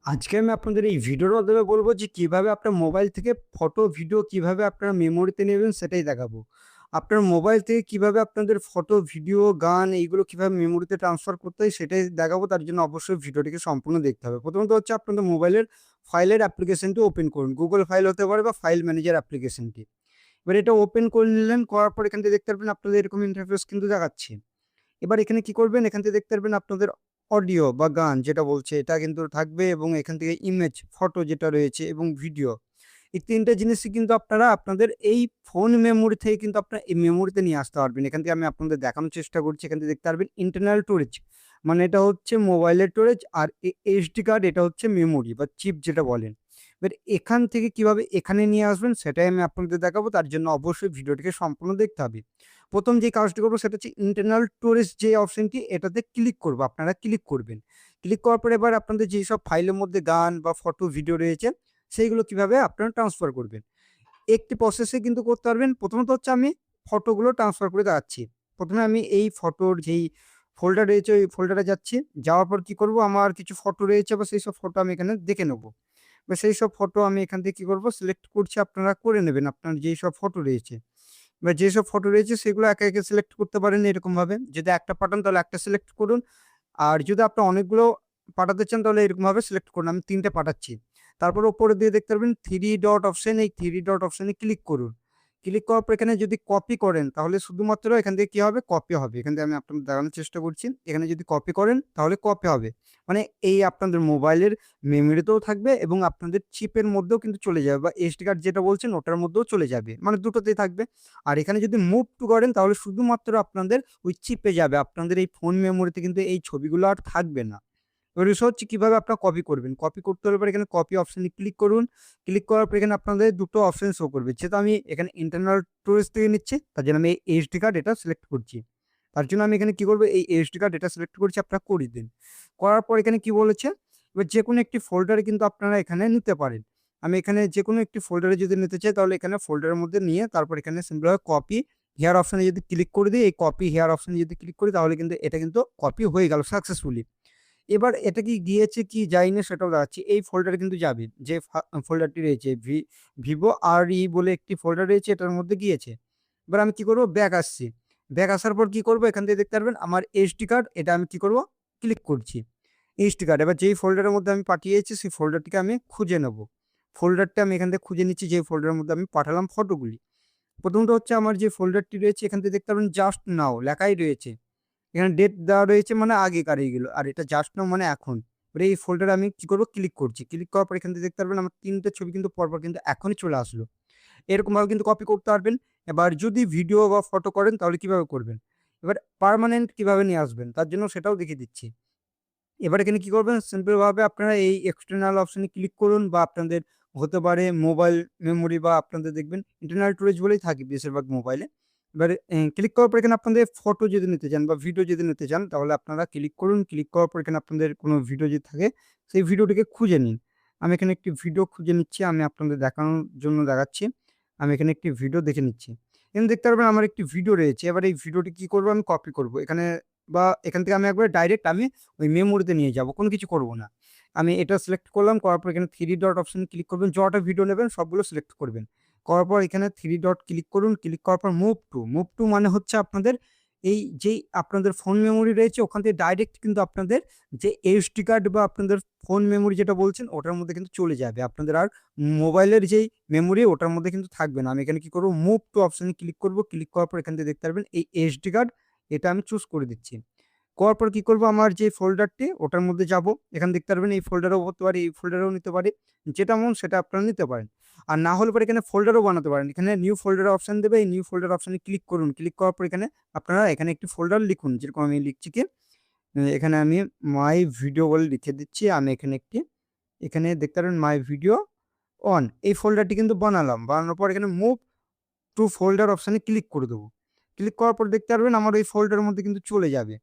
আজকে আমি আপনাদের এই ভিডিওর মাধ্যমে বলব যে কিভাবে আপনার মোবাইল থেকে ফটো, ভিডিও কিভাবে আপনারা মেমোরিতে নেবেন সেটাই দেখাবো। আপনার মোবাইল থেকে কিভাবে আপনাদের ফটো, ভিডিও, গান এইগুলো কিভাবে মেমোরিতে ট্রান্সফার করতে হয় সেটাই দেখাবো। তার জন্য অবশ্যই ভিডিওটিকে সম্পূর্ণ দেখতে হবে। প্রথমত হচ্ছে আপনাদের মোবাইলের ফাইলের অ্যাপ্লিকেশনটি ওপেন করুন। Google ফাইল হতে পারে বা ফাইল ম্যানেজার অ্যাপ্লিকেশনটি। এবার এটা ওপেন করে নিলেন, করার পর এখান থেকে দেখতে পারবেন আপনাদের এরকম ইন্টারফেস কিন্তু দেখাচ্ছে। এবার এখানে কি করবেন? এখান থেকে দেখতে পারবেন আপনাদের অডিও বা গান যেটা বলছে এটা কিন্তু থাকবে এবং এখান থেকে ইমেজ, ফটো যেটা রয়েছে এবং ভিডিও। এই ৩ টা জিনিসই কিন্তু আপনারা আপনাদের এই ফোন মেমোরি থেকে কিন্তু আপনারা এই মেমোরিতে নিয়ে আসতে পারবেন। এখান থেকে আমি আপনাদের দেখানোর চেষ্টা করছি। এখান থেকে দেখতে পারবেন ইন্টারনাল স্টোরেজ মানে এটা হচ্ছে মোবাইলের স্টোরেজ আর এসডি কার্ড এটা হচ্ছে মেমোরি বা চিপ যেটা বলেন। এবার এখান থেকে কিভাবে এখানে নিয়ে আসবেন সেটাই আমি আপনাদের দেখাবো। তার জন্য অবশ্যই ভিডিওটিকে সম্পূর্ণ দেখতে হবে। ১ম যে কাজটি করব সেটা হচ্ছে ইন্টারনাল স্টোরেজ যে অপশনটি এটাতে ক্লিক করব। আপনারা ক্লিক করবেন। ক্লিক করার পরে এবার আপনাদের যেসব ফাইলের মধ্যে গান বা ফটো, ভিডিও রয়েছে সেইগুলো কিভাবে আপনারা ট্রান্সফার করবেন। একটি প্রসেসে কিন্তু করতে পারবেন। প্রথমত হচ্ছে আমি ফটোগুলো ট্রান্সফার করে দেখাচ্ছি। ১ম এ আমি এই ফটোর যেই ফোল্ডার রয়েছে ওই ফোল্ডারে যাচ্ছি। যাওয়ার পর কি করব আমার কিছু ফটো রয়েছে বা সেইসব ফটো আমি এখানে দেখে নেব। বা সেইসব ফটো আমি এখান থেকে কি করব সিলেক্ট করছি আপনারা করে নেবেন আপনার যেইসব ফটো রয়েছে। বা যেসব ফটো রয়েছে সেগুলো একে, একে সিলেক্ট করতে পারেন এরকমভাবে। যদি একটা পাঠান তাহলে একটা সিলেক্ট করুন। আর যদি আপনি অনেকগুলো পাঠাতে চান তাহলে এরকমভাবে সিলেক্ট করুন। আমি ৩ টে পাঠাচ্ছি। তারপর উপরে দিয়ে দেখতে পারবেন 3 ডট অপশন, এই 3 ডট অপশনে ক্লিক করুন। ক্লিক করার পর এখানে যদি কপি করেন তাহলে শুধুমাত্র এখান থেকে কি হবে? কপি হবে। এখান থেকে আমি আপনাদের দেখানোর চেষ্টা করছি। এখানে যদি কপি করেন তাহলে কপি হবে। মানে এই আপনাদের মোবাইলের মেমোরিতেও থাকবে এবং আপনাদের চিপের মধ্যেও কিন্তু চলে যাবে বা এসডি কার্ড যেটা বলছেন ওটার মধ্যেও চলে যাবে। মানে দুটোতেই থাকবে। আর এখানে যদি মুভ টু করেন তাহলে শুধুমাত্র আপনাদের ওই চিপে যাবে। আপনাদের এই ফোন মেমোরিতে কিন্তু এই ছবিগুলো আর থাকবে না। এবার বিষয় হচ্ছে কিভাবে আপনারা কপি করবেন। কপি করতে হলে পরে এখানে কপি অপশনে ক্লিক করুন। ক্লিক করার পর এখানে আপনাদের দুটো অপশন শো করবে। যেহেতু আমি এখানে ইন্টারনাল স্টোরেজ থেকে নিচ্ছি তার জন্য আমি এই এইচডি কার্ড এটা সিলেক্ট করছি। তার জন্য আমি এখানে কি করব এই এইচডি কার্ড এটা সিলেক্ট করছি আপনারা করে দিন। করার পর এখানে কি বলেছে? এবার যেকোনো একটি ফোল্ডারে কিন্তু আপনারা এখানে নিতে পারেন। আমি এখানে যেকোনো একটি ফোল্ডারে যদি নিতে চাই তাহলে এখানে ফোল্ডারের মধ্যে নিয়ে তারপর এখানে সিম্পল ভাবে কপি হেয়ার অপশনে যদি ক্লিক করে দিই, এই কপি হেয়ার অপশনে যদি ক্লিক করি তাহলে কিন্তু এটা কিন্তু কপি হয়ে গেল সাকসেসফুলি। এবার এটা কি গিয়েছে কি যায়নি সেটাও দেখাচ্ছি। এই ফোল্ডারে কিন্তু যাবে। যে ফোল্ডারটি রয়েছে ভিভো RE বলে একটি ফোল্ডার রয়েছে এটার মধ্যে গিয়েছে। এবার আমি কি করব? ব্যাক আসছি। ব্যাক আসার পর কি করব? এখান থেকে দেখতে পারবেন আমার এসডি কার্ড এটা আমি কি করব? ক্লিক করছি। এসডি কার্ড এবার যেই ফোল্ডারের মধ্যে আমি পাঠিয়েছি সেই ফোল্ডারটিকে আমি খুঁজে নেব। ফোল্ডারটা আমি এখান থেকে খুঁজে নিচ্ছি যে ফোল্ডারের মধ্যে আমি পাঠালাম ফটোগুলি। প্রথমত হচ্ছে আমার যে ফোল্ডারটি রয়েছে এখান থেকে দেখতে পারবেন জাস্ট নাও লেখাই রয়েছে। এখানে ডেট দেওয়া রয়েছে মানে আগেকার এইগুলো। আর এটা জাস্ট নাও মানে এখন। এবার এই ফোল্ডারে আমি কি করব? ক্লিক করছি। ক্লিক করার পর এখান থেকে দেখতে পারবেন আমার ৩ টে ছবি কিন্তু পরপর কিন্তু এখনই চলে আসলো। এরকমভাবে কিন্তু কপি করতে পারবেন। এবার যদি ভিডিও বা ফটো করেন তাহলে কিভাবে করবেন? এবার পার্মানেন্ট কিভাবে নিয়ে আসবেন? তার জন্য সেটাও দেখিয়ে দিচ্ছি। এবার এখানে কি করবেন? সিম্পল ভাবে আপনারা এই এক্সটার্নাল অপশনে ক্লিক করুন বা আপনাদের হতে পারে মোবাইল মেমোরি বা আপনাদের দেখবেন ইন্টারনাল স্টোরেজ বলেই থাকে বেশিরভাগ মোবাইলে। এবারে ক্লিক করার পর এখানে আপনাদের ফটো যদি নিতে চান বা ভিডিও যদি নিতে চান তাহলে আপনারা ক্লিক করুন। ক্লিক করার পর এখানে আপনাদের কোনো ভিডিও যদি থাকে সেই ভিডিওটিকে খুঁজে নিন। আমি এখানে একটি ভিডিও খুঁজে নিচ্ছি। আমি আপনাদের দেখানোর জন্য দেখাচ্ছি। আমি এখানে একটি ভিডিও দেখে নিচ্ছি। এখানে দেখতে পারবেন আমার একটি ভিডিও রয়েছে। এবার এই ভিডিওটি কি করব? আমি কপি করব। এখানে বা এখান থেকে আমি একবারে ডাইরেক্ট আমি ওই মেমোরিতে নিয়ে যাবো। কোনো কিছু করব না। আমি এটা সিলেক্ট করলাম। করার পর এখানে 3 ডট অপশনে ক্লিক করবেন। যটা ভিডিও নেবেন সবগুলো সিলেক্ট করবেন। করার পর এখানে 3 ডট ক্লিক করুন। ক্লিক করার পর মুভ টু। মুভ টু মানে হচ্ছে আপনাদের এই যেই আপনাদের ফোন মেমোরি রয়েছে ওখান থেকে ডাইরেক্ট কিন্তু আপনাদের যে এসডি কার্ড বা আপনাদের ফোন মেমোরি যেটা বলছেন ওটার মধ্যে কিন্তু চলে যাবে। আপনাদের আর মোবাইলের যেই মেমোরি ওটার মধ্যে কিন্তু থাকবে না। আমি এখানে কি করব? মুভ টু অপশনে ক্লিক করব। ক্লিক করার পর এখান থেকে দেখতে পারবেন এই এসডি কার্ড এটা আমি চুজ করে দিচ্ছি। করার পর কি করব? আমার যে ফোল্ডারটি ওটার মধ্যে যাব। এখানে দেখতে পারবেন এই ফোল্ডারেও হতে পারে, এই ফোল্ডারেও নিতে পারি। যেটা মন সেটা আপনারা নিতে পারেন। আর না হলে পরে এখানে ফোল্ডারও বানাতে পারেন। এখানে নিউ ফোল্ডার অপশন দেবে। এই নিউ ফোল্ডার অপশনে ক্লিক করুন। ক্লিক করার পর এখানে আপনারা এখানে একটি ফোল্ডার লিখুন। যেরকম আমি লিখছি কি এখানে আমি মাই ভিডিও বলে লিখে দিচ্ছি। আমি এখানে একটি এখানে দেখতে পারেন মাই ভিডিও অন এই ফোল্ডারটি কিন্তু বানালাম। বানানোর পর এখানে মুভ টু ফোল্ডার অপশনে ক্লিক করে দেব। ক্লিক করার পর দেখতে পারবেন আমার ওই ফোল্ডারের মধ্যে কিন্তু চলে যাবে।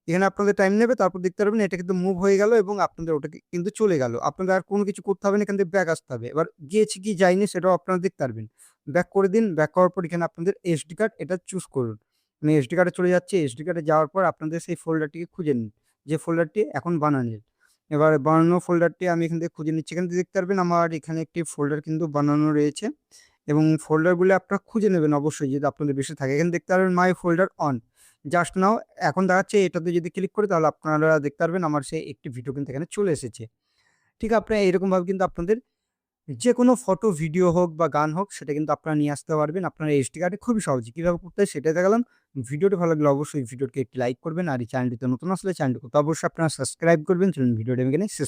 এখানে আপনাদের টাইম নেবে। তারপর দেখতে পারবেন এটা কিন্তু মুভ হয়ে গেল এবং আপনাদের ওটা কিন্তু চলে গেল। আপনাদের আর কোনো কিছু করতে হবে না। এখান থেকে ব্যাক আসতে হবে। এবার গিয়েছে কি যায়নি সেটাও আপনারা দেখতে পারবেন। ব্যাক করে দিন। ব্যাক করার পর এখানে আপনাদের এসডি কার্ড এটা চুজ করুন। মানে এসডি কার্ডে চলে যাচ্ছে। এসডি কার্ডে যাওয়ার পর আপনাদের সেই ফোল্ডারটিকে খুঁজে নিন। যে ফোল্ডারটি এখন বানানের। এবার বানানো ফোল্ডারটি আমি এখান থেকে খুঁজে নিচ্ছি। এখান থেকে দেখতে পারবেন আমার এখানে একটি ফোল্ডার কিন্তু বানানো রয়েছে এবং ফোল্ডারগুলো আপনারা খুঁজে নেবেন অবশ্যই যদি আপনাদের বেশি থাকে। এখানে দেখতে পারবেন মাই ফোল্ডার অন। জাস্ট নাও এখন দেখাচ্ছে এটাতে যদি ক্লিক করি তাহলে আপনারা দেখতে পারবেন আমার সেই একটি ভিডিও কিন্তু এখানে চলে এসেছে। ঠিক আপনারা এরকমভাবে কিন্তু আপনাদের যেকোনো ফটো, ভিডিও হোক বা গান হোক সেটা কিন্তু আপনারা নিয়ে আসতে পারবেন আপনার এসডি কার্ডে খুবই সহজে। কিভাবে করতে হয় সেটাই দেখালাম। ভিডিওটি ভালো লাগলে অবশ্যই ভিডিওটিকে একটি লাইক করবেন। আর এই চ্যানেলটিতে নতুন আসলে চ্যানেলটিকে তো অবশ্যই আপনারা সাবস্ক্রাইব করবেন। চলুন ভিডিওটি আমি এখানে শেষ